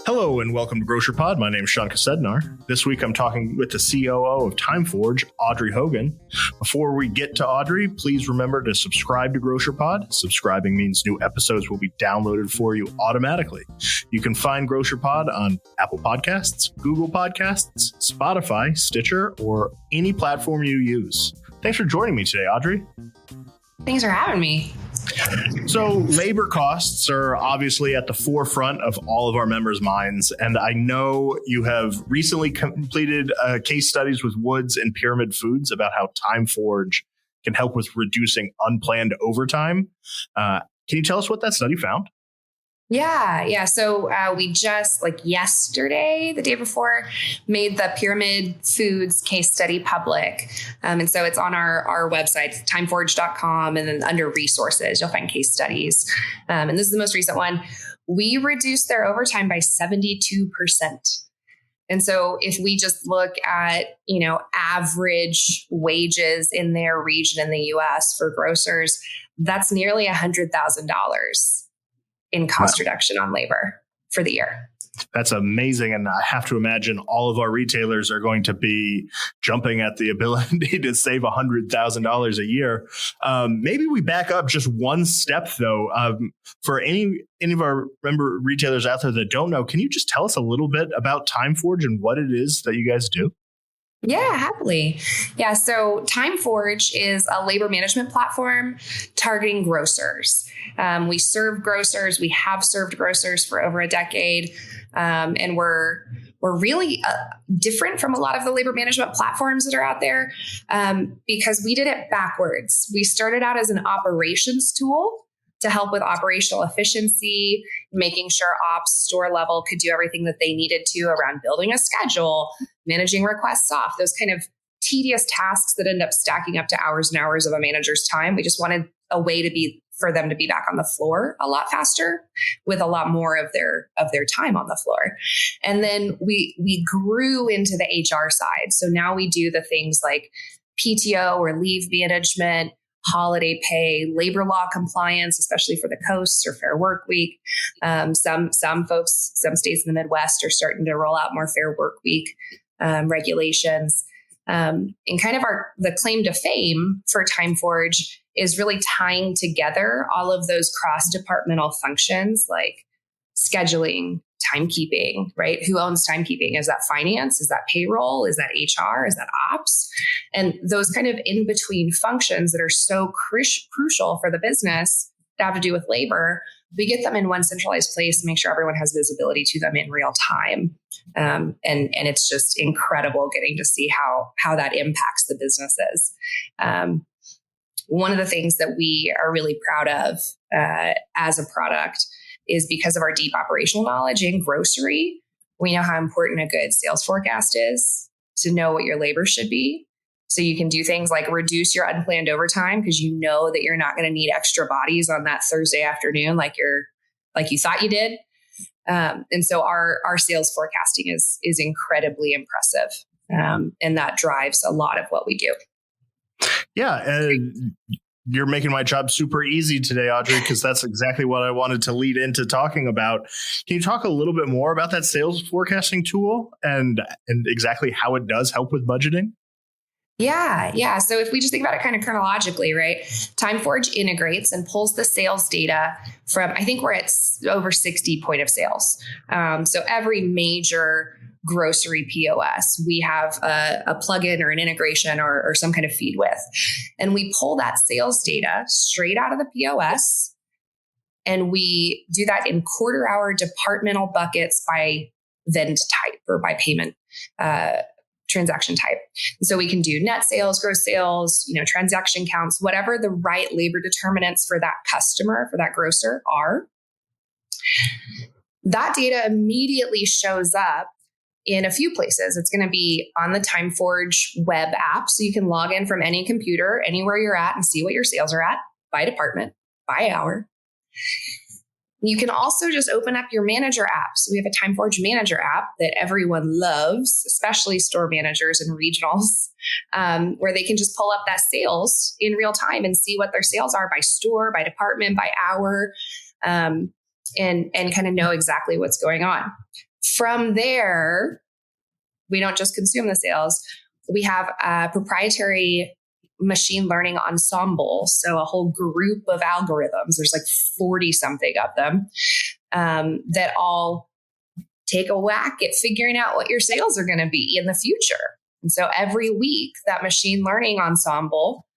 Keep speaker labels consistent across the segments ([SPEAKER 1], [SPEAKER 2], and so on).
[SPEAKER 1] Hello and welcome to Grocer Pod. My name is Sean Kasednar. This week I'm talking with the COO of TimeForge, Audrey Hogan. Before we get to Audrey, please remember to subscribe to Grocer Pod. Subscribing means new episodes will be downloaded for you automatically. You can find Grocer Pod on Apple Podcasts, Google Podcasts, Spotify, Stitcher, or any platform you use. Thanks for joining me today, Audrey.
[SPEAKER 2] Thanks for having me.
[SPEAKER 1] So labor costs are obviously at the forefront of all of our members' minds. And I know you have recently completed case studies with Woods and Pyramid Foods about how TimeForge can help with reducing unplanned overtime. Can you tell us what that study found?
[SPEAKER 2] Yeah. So we just yesterday, the day before, made the Pyramid Foods case study public. And so it's on our website, timeforge.com, and then under resources, you'll find case studies. And this is the most recent one. We reduced their overtime by 72%. And so if we just look at, average wages in their region in the US for grocers, that's nearly $100,000 in cost reduction on labor for the year.
[SPEAKER 1] That's amazing. And I have to imagine all of our retailers are going to be jumping at the ability to save $100,000 a year. Maybe we back up just one step, though. For any of our member retailers out there that don't know, can you just tell us a little bit about TimeForge and what it is that you guys do?
[SPEAKER 2] Yeah, happily. Yeah. So TimeForge is a labor management platform targeting grocers. We serve grocers. We have served grocers for over a decade. And we're really different from a lot of the labor management platforms that are out there because we did it backwards. We started out as an operations tool to help with operational efficiency, making sure ops store level could do everything that they needed to around building a schedule, managing requests off, those kind of tedious tasks that end up stacking up to hours and hours of a manager's time. We just wanted a way for them to be back on the floor a lot faster with a lot more of their time on the floor. And then we grew into the HR side. So now we do the things like PTO or leave management, holiday pay, labor law compliance, especially for the coasts or Fair Work Week. Some states in the Midwest are starting to roll out more Fair Work Week regulations. And kind of the claim to fame for TimeForge is really tying together all of those cross-departmental functions like scheduling, timekeeping, right? Who owns timekeeping? Is that finance? Is that payroll? Is that HR? Is that ops? And those kind of in-between functions that are so crucial for the business that have to do with labor, we get them in one centralized place to make sure everyone has visibility to them in real time. And it's just incredible getting to see how that impacts the businesses. One of the things that we are really proud of as a product is because of our deep operational knowledge in grocery, we know how important a good sales forecast is to know what your labor should be. So you can do things like reduce your unplanned overtime because you know that you're not going to need extra bodies on that Thursday afternoon like you thought you did. And so our sales forecasting is incredibly impressive. And that drives a lot of what we do.
[SPEAKER 1] Yeah. You're making my job super easy today, Audrey, because that's exactly what I wanted to lead into talking about. Can you talk a little bit more about that sales forecasting tool and exactly how it does help with budgeting?
[SPEAKER 2] Yeah. So if we just think about it kind of chronologically, right? TimeForge integrates and pulls the sales data from, I think we're at over 60 point of sales. So every major grocery POS, we have a plugin or an integration or some kind of feed with. And we pull that sales data straight out of the POS. And we do that in quarter hour departmental buckets by vend type or by payment transaction type. And so we can do net sales, gross sales, transaction counts, whatever the right labor determinants for that customer, for that grocer are. That data immediately shows up in a few places. It's going to be on the TimeForge web app. So you can log in from any computer, anywhere you're at, and see what your sales are at by department, by hour. You can also just open up your manager app. So we have a TimeForge manager app that everyone loves, especially store managers and regionals, where they can just pull up that sales in real time and see what their sales are by store, by department, by hour. and kind of know exactly what's going on. From there, we don't just consume the sales. We have a proprietary machine learning ensemble. So a whole group of algorithms, there's like 40 something of them, that all take a whack at figuring out what your sales are going to be in the future. And so every week, that machine learning ensemble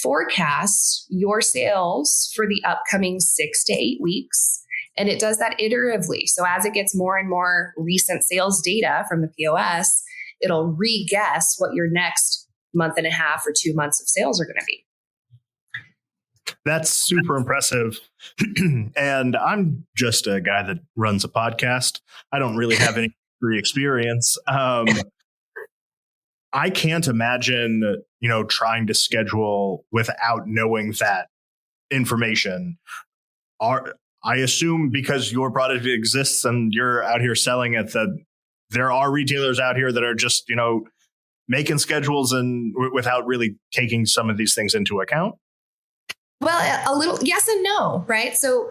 [SPEAKER 2] forecasts your sales for the upcoming 6 to 8 weeks. And it does that iteratively. So as it gets more and more recent sales data from the POS, it'll re-guess what your next month and a half or 2 months of sales are going to be.
[SPEAKER 1] That's super impressive. And I'm just a guy that runs a podcast. I don't really have any experience. I can't imagine, trying to schedule without knowing that information. I assume because your product exists and you're out here selling it, that there are retailers out here that are just, making schedules and without really taking some of these things into account.
[SPEAKER 2] Well, a little yes and no, right? So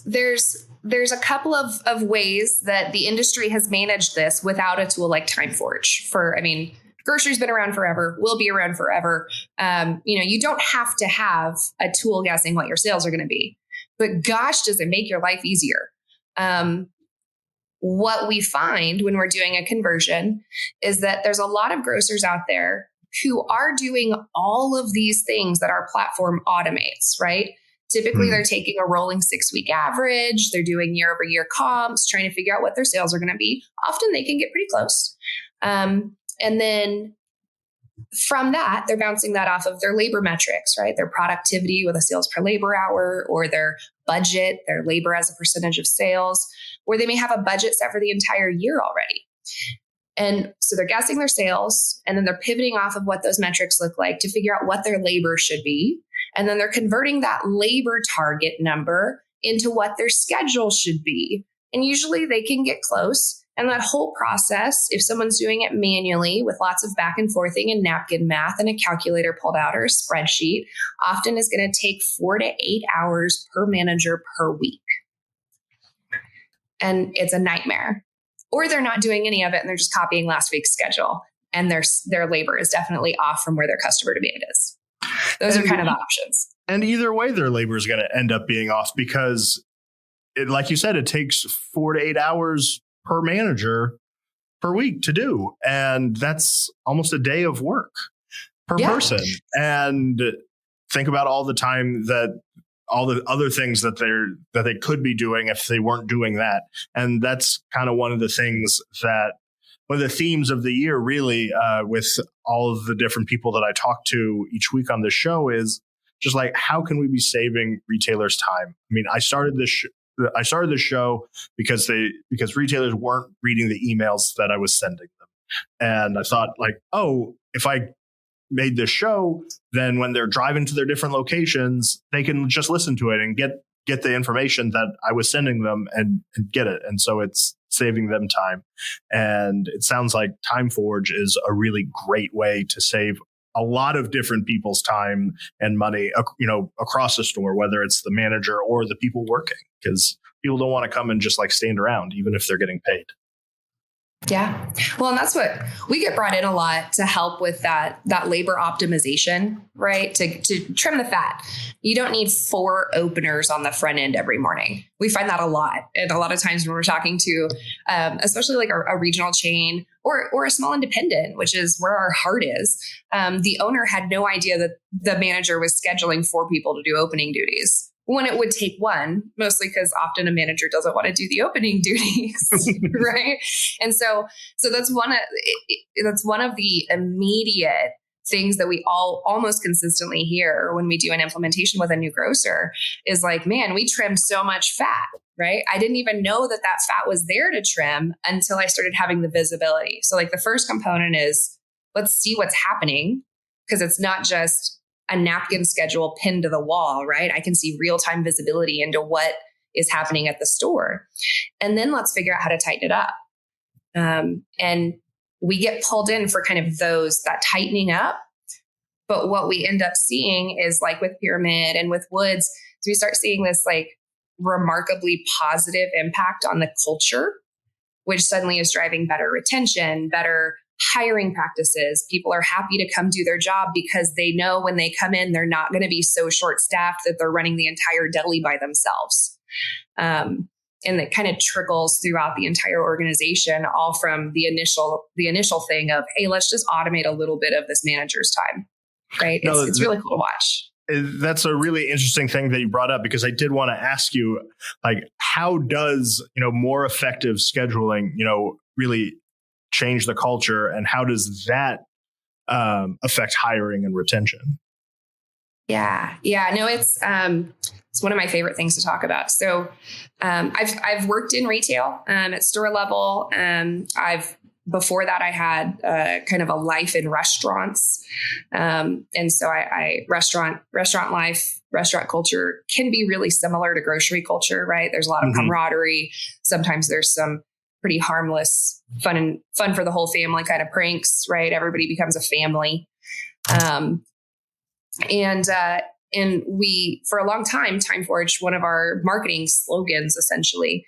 [SPEAKER 2] there's a couple of ways that the industry has managed this without a tool like TimeForge. Grocery's been around forever, will be around forever. You don't have to have a tool guessing what your sales are going to be, but gosh, does it make your life easier? What we find when we're doing a conversion is that there's a lot of grocers out there who are doing all of these things that our platform automates, right? Typically, they're taking a rolling 6-week average. They're doing year-over-year comps, trying to figure out what their sales are going to be. Often they can get pretty close. And then from that, they're bouncing that off of their labor metrics, right? Their productivity with a sales per labor hour, or their budget, their labor as a percentage of sales, or they may have a budget set for the entire year already. And so they're guessing their sales, and then they're pivoting off of what those metrics look like to figure out what their labor should be. And then they're converting that labor target number into what their schedule should be. And usually they can get close. And that whole process, if someone's doing it manually with lots of back and forthing and napkin math and a calculator pulled out or a spreadsheet, often is going to take 4 to 8 hours per manager per week. And it's a nightmare. Or they're not doing any of it and they're just copying last week's schedule. And their labor is definitely off from where their customer demand is. Those are kind of the options.
[SPEAKER 1] And either way, their labor is going to end up being off because, like you said, it takes 4 to 8 hours per manager per week to do. And that's almost a day of work per person. And think about all the time that all the other things that they could be doing if they weren't doing that. And that's kind of one of the themes of the year, really, with all of the different people that I talk to each week on the show, is just like, how can we be saving retailers time? I started this show because retailers weren't reading the emails that I was sending them. And I thought, like, oh, if I made this show, then when they're driving to their different locations, they can just listen to it and get the information that I was sending them and get it. And so it's saving them time. And it sounds like TimeForge is a really great way to save a lot of different people's time and money, across the store, whether it's the manager or the people working, because people don't want to come and just like stand around, even if they're getting paid.
[SPEAKER 2] Yeah. Well, and that's what we get brought in a lot to help with that labor optimization, right? To trim the fat. You don't need 4 openers on the front end every morning. We find that a lot. And a lot of times when we're talking to, especially like a regional chain or a small independent, which is where our heart is, the owner had no idea that the manager was scheduling 4 people to do opening duties, when it would take 1, mostly because often a manager doesn't want to do the opening duties, right? And so that's one of the immediate things that we all almost consistently hear when we do an implementation with a new grocer is like, man, we trim so much fat, right? I didn't even know that fat was there to trim until I started having the visibility. So like the first component is, let's see what's happening, because it's not just a napkin schedule pinned to the wall, right? I can see real-time visibility into what is happening at the store. And then let's figure out how to tighten it up. And we get pulled in for kind of that tightening up. But what we end up seeing is, like with Pyramid and with Woods, so we start seeing this like remarkably positive impact on the culture, which suddenly is driving better retention, better hiring practices. People are happy to come do their job because they know when they come in, they're not going to be so short-staffed that they're running the entire deli by themselves. And it kind of trickles throughout the entire organization, all from the initial thing of, hey, let's just automate a little bit of this manager's time, right? It's really cool to watch.
[SPEAKER 1] That's a really interesting thing that you brought up, because I did want to ask you, like, how does, more effective scheduling, really change the culture, and how does that affect hiring and retention?
[SPEAKER 2] Yeah. No, it's one of my favorite things to talk about. So I've worked in retail at store level. Before that, I had kind of a life in restaurants. And so restaurant life, restaurant culture can be really similar to grocery culture, right? There's a lot of camaraderie. Sometimes there's some pretty harmless, fun for the whole family kind of pranks, right? Everybody becomes a family. And we, for a long time, TimeForge, one of our marketing slogans essentially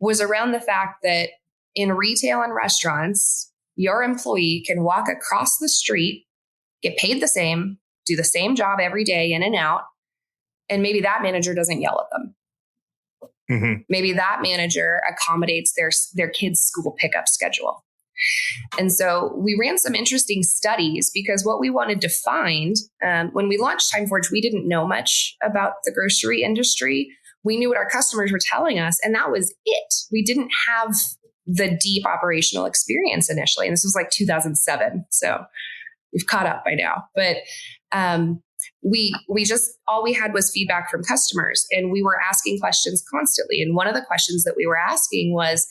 [SPEAKER 2] was around the fact that in retail and restaurants, your employee can walk across the street, get paid the same, do the same job every day in and out, and maybe that manager doesn't yell at them. Maybe that manager accommodates their kids' school pickup schedule. And so we ran some interesting studies, because what we wanted to find, when we launched TimeForge, we didn't know much about the grocery industry. We knew what our customers were telling us, and that was it. We didn't have the deep operational experience initially. And this was like 2007. So we've caught up by now. But we just, all we had was feedback from customers, and we were asking questions constantly. And one of the questions that we were asking was,